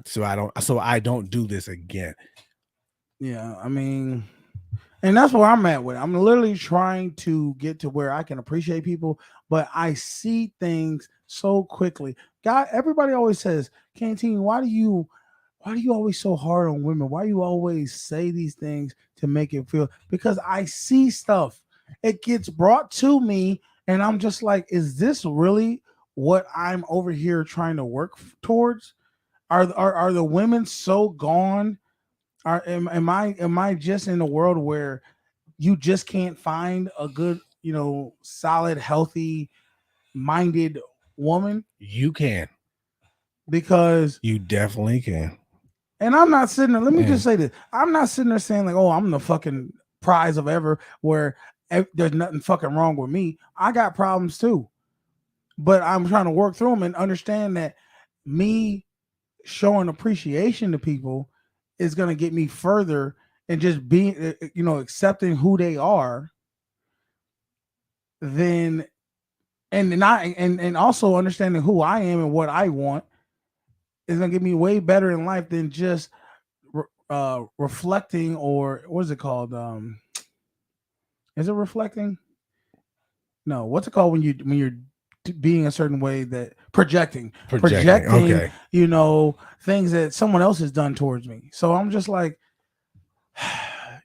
so I don't do this again. Yeah, I mean, and that's where I'm at with it. I'm literally trying to get to where I can appreciate people, but I see things so quickly. God, everybody always says, Canteen, why do you always so hard on women? Why you always say these things to make it feel? Because I see stuff. It gets brought to me, and I'm just like, is this really what I'm over here trying to work towards? Are the women so gone? Am I just in a world where you just can't find a good, solid, healthy minded woman? You can. Because you definitely can. And I'm not sitting there, let me just say this. I'm not sitting there saying like, oh, I'm the fucking prize of ever where there's nothing fucking wrong with me. I got problems too. But I'm trying to work through them and understand that me showing appreciation to people is going to get me further and just being, accepting who they are. Then, and also understanding who I am and what I want is going to get me way better in life than just reflecting, or what is it called? Is it reflecting? No, what's it called when you're being a certain way, that projecting, okay. Things that someone else has done towards me. So I'm just like,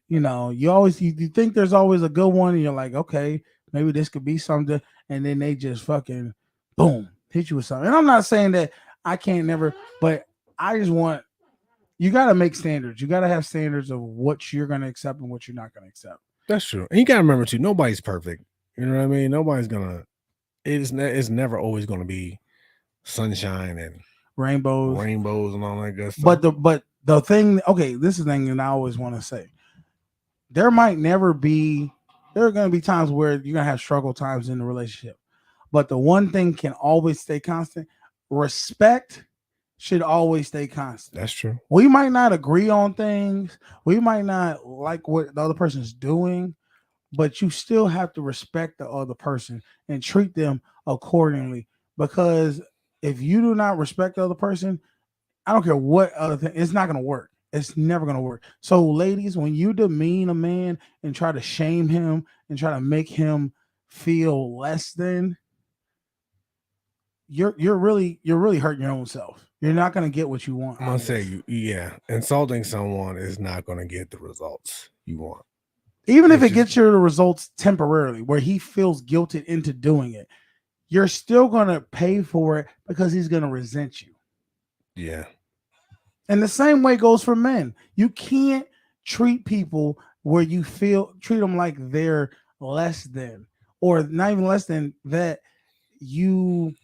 you think there's always a good one, and you're like, okay, maybe this could be something, and then they just fucking boom hit you with something. And I'm not saying that I can't never, but I just want you got to make standards. You got to have standards of what you're going to accept and what you're not going to accept. That's true. And you gotta remember too, nobody's perfect. You know what I mean? Nobody's gonna. It's never always gonna be sunshine and Rainbows, and all that good stuff. but the thing, okay, this is the thing that I always want to say. There might never be. There are going to be times where you're going to have struggle times in the relationship, but the one thing can always stay constant. Respect should always stay constant. That's true. We might not agree on things. We might not like what the other person's doing, but you still have to respect the other person and treat them accordingly. Because if you do not respect the other person, I don't care what other thing, it's not going to work. It's never going to work. So, ladies, when you demean a man and try to shame him and try to make him feel less than, you're really hurting your own self. You're not going to get what you want. I'm gonna say insulting someone is not gonna get the results you want. Even if it gets you the results temporarily, where he feels guilted into doing it, you're still going to pay for it because he's going to resent you. Yeah. And the same way goes for men. You can't treat people where you treat them like they're less than, or not even less than that. You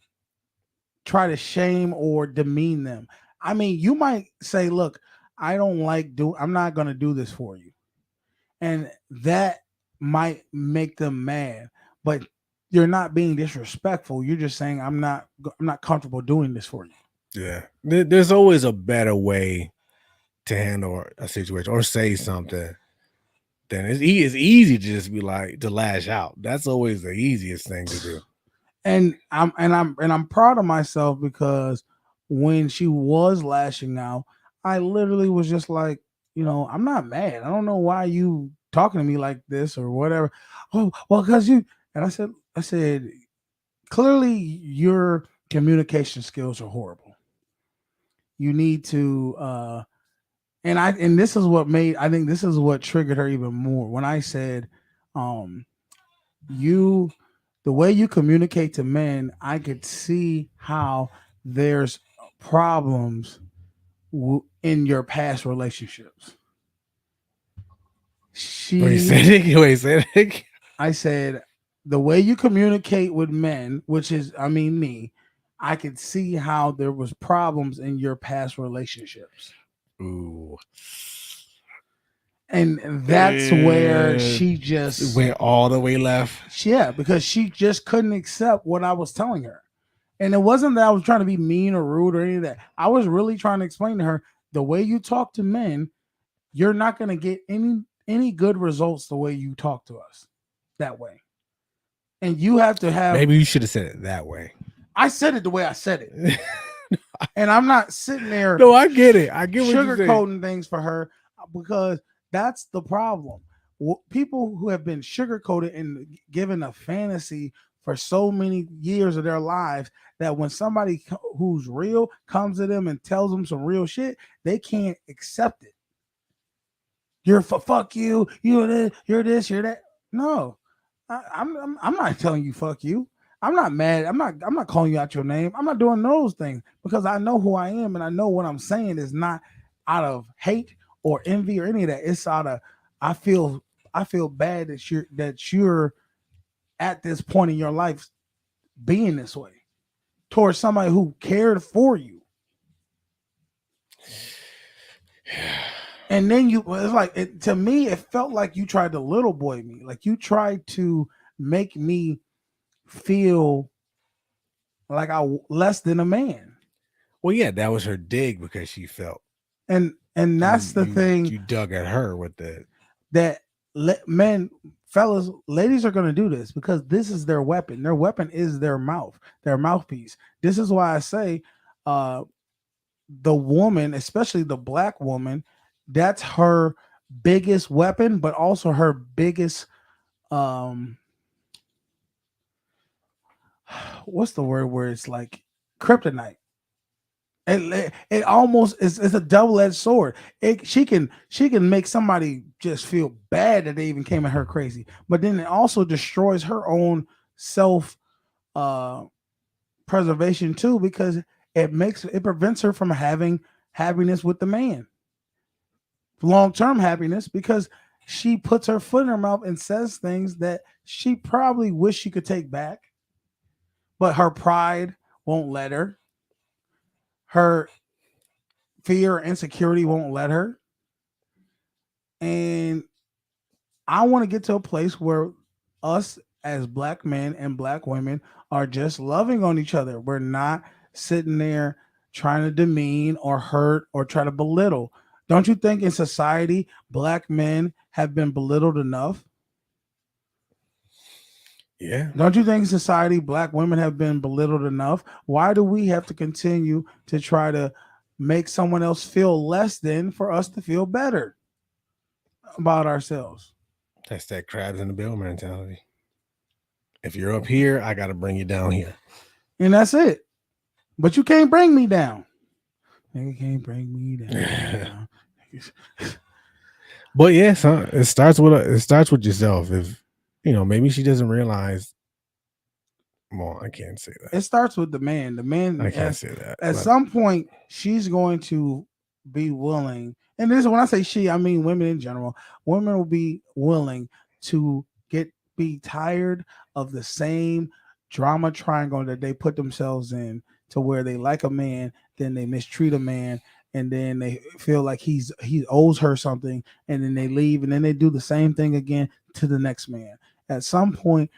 try to shame or demean them. I mean, you might say, look, I'm not going to do this for you. And that might make them mad, but you're not being disrespectful. You're just saying, I'm not comfortable doing this for you. Yeah. There's always a better way to handle a situation or say something. Then it's easy to just be like, to lash out. That's always the easiest thing to do. And I'm proud of myself, because when she was lashing out, I literally was just like, I'm not mad. I don't know why you talking to me like this or whatever. Oh, well, because you, and I said, clearly your communication skills are horrible. You need to, and this is what I think this is what triggered her even more when I said, the way you communicate to men, I could see how there's problems in your past relationships. Wait, say it. I said, the way you communicate with men, which is, I mean, me, I could see how there was problems in your past relationships. Ooh. And that's where she just went all the way left. Yeah, because she just couldn't accept what I was telling her. And it wasn't that I was trying to be mean or rude or any of that. I was really trying to explain to her, the way you talk to men, you're not going to get any good results the way you talk to us that way. And you have to have. Maybe you should have said it that way. I said it the way I said it. And I'm not sitting there. No, I get it. I get what you're saying. Sugarcoating things for her, because that's the problem. People who have been sugarcoated and given a fantasy for so many years of their lives, that when somebody who's real comes to them and tells them some real shit, they can't accept it. You're fuck you. You're this. You're that. No, I'm not telling you fuck you. I'm not mad. I'm not calling you out your name. I'm not doing those things, because I know who I am, and I know what I'm saying is not out of hate or envy or any of that. It's out of I feel bad that you're at this point in your life being this way towards somebody who cared for you. And then it's like, to me, it felt like you tried to little boy me. Like you tried to make me feel like less than a man. Well, yeah, that was her dig, because she felt. And that's the thing. You dug at her with that men, fellas, ladies are going to do this because this is their weapon. Their weapon is their mouth, their mouthpiece. This is why I say the woman, especially the black woman, that's her biggest weapon, but also her biggest what's the word where it's like kryptonite. It almost is it's a double-edged sword. She can make somebody just feel bad that they even came at her crazy, but then it also destroys her own self uh preservation too, because it prevents her from having happiness with the man, long-term happiness, because she puts her foot in her mouth and says things that she probably wish she could take back, but her pride won't let her. Her fear or insecurity won't let her. And I want to get to a place where us as black men and black women are just loving on each other. We're not sitting there trying to demean or hurt or try to belittle. Don't you think in society black men have been belittled enough? Yeah. Don't you think in society black women have been belittled enough? Why do we have to continue to try to make someone else feel less than for us to feel better about ourselves? That's that crabs in the barrel mentality. If you're up here, I got to bring you down here. And that's it. But you can't bring me down. You can't bring me down. But yes, it starts with yourself. If maybe she doesn't realize. Well, I can't say that. It starts with the man. The man, I can't say that. At some point, she's going to be willing. And this, when I say she, I mean women in general. Women will be willing to be tired of the same drama triangle that they put themselves in, to where they like a man, then they mistreat a man, and then they feel like he owes her something, and then they leave, and then they do the same thing again to the next man. At some point,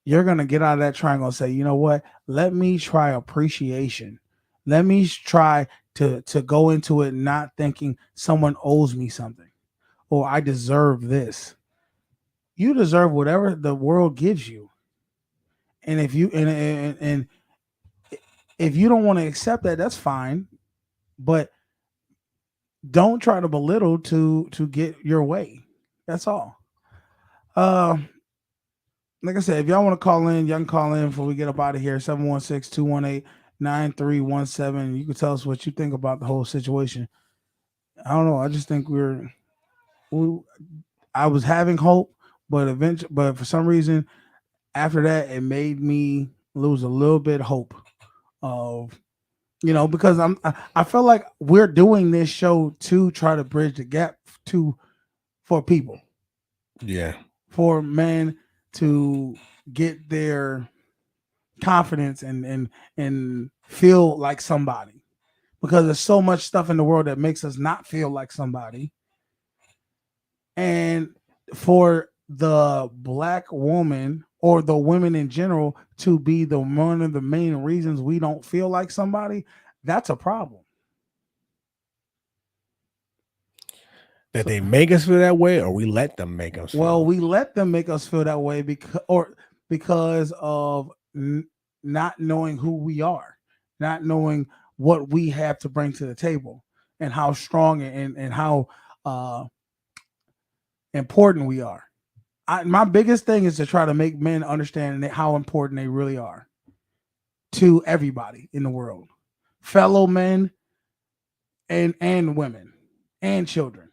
you're going to get out of that triangle and say, you know what? Let me try appreciation. Let me try to go into it not thinking someone owes me something or I deserve this. You deserve whatever the world gives you. And if you and if you don't want to accept that, that's fine. But don't try to belittle to get your way. That's all. Like I said, if y'all want to call in, y'all can call in before we get up out of here. 716-218-9317. You can tell us what you think about the whole situation. I don't know. I just think I was having hope, but for some reason, after that, it made me lose a little bit hope of, because I feel like we're doing this show to try to bridge the gap for people. Yeah. For men to get their confidence and feel like somebody, because there's so much stuff in the world that makes us not feel like somebody. And for the black woman or the women in general to be one of the main reasons we don't feel like somebody, that's a problem. That they make us feel that way, or we let them make us feel. Well, we let them make us feel that way because of not knowing who we are, not knowing what we have to bring to the table, and how strong and how important we are. My biggest thing is to try to make men understand how important they really are to everybody in the world, fellow men and women and children.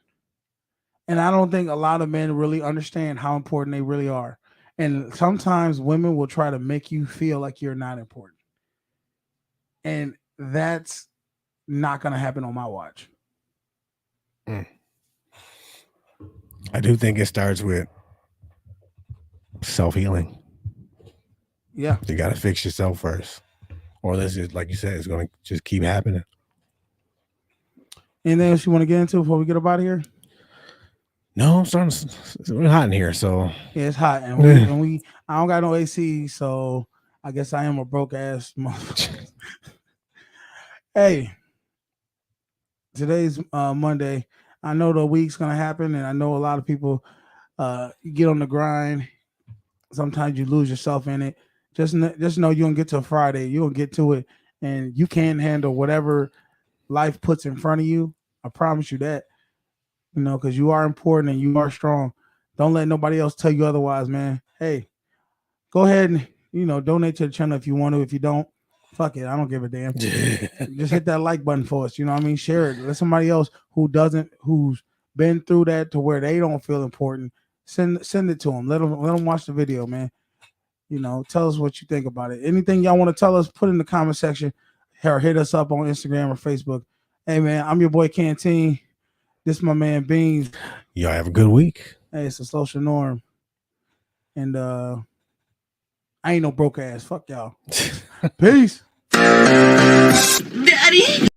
And I don't think a lot of men really understand how important they really are. And sometimes women will try to make you feel like you're not important. And that's not going to happen on my watch. I do think it starts with self-healing. Yeah. You got to fix yourself first. Or this is, like you said, it's going to just keep happening. Anything else you want to get into before we get up out of here? No, I'm starting it's hot in here, so yeah, it's hot, and we I don't got no AC, so I guess I am a broke ass motherfucker. Hey, today's Monday. I know the week's gonna happen, and I know a lot of people get on the grind. Sometimes you lose yourself in it. Just know you're gonna get to Friday. You're gonna get to it, and you can handle whatever life puts in front of you. I promise you that. Because you are important and you are strong. Don't let nobody else tell you otherwise, man. Hey, go ahead and donate to the channel if you want to. If you don't, fuck it. I don't give a damn. Just hit that like button for us. You know what I mean? Share it. Let somebody else who's been through that to where they don't feel important. Send it to them. Let them watch the video, man. You know, tell us what you think about it. Anything y'all want to tell us, put in the comment section or hit us up on Instagram or Facebook. Hey, man, I'm your boy Canteen. This is my man Beans. Y'all have a good week. Hey, it's a social norm. And I ain't no broke ass. Fuck y'all. Peace. Daddy.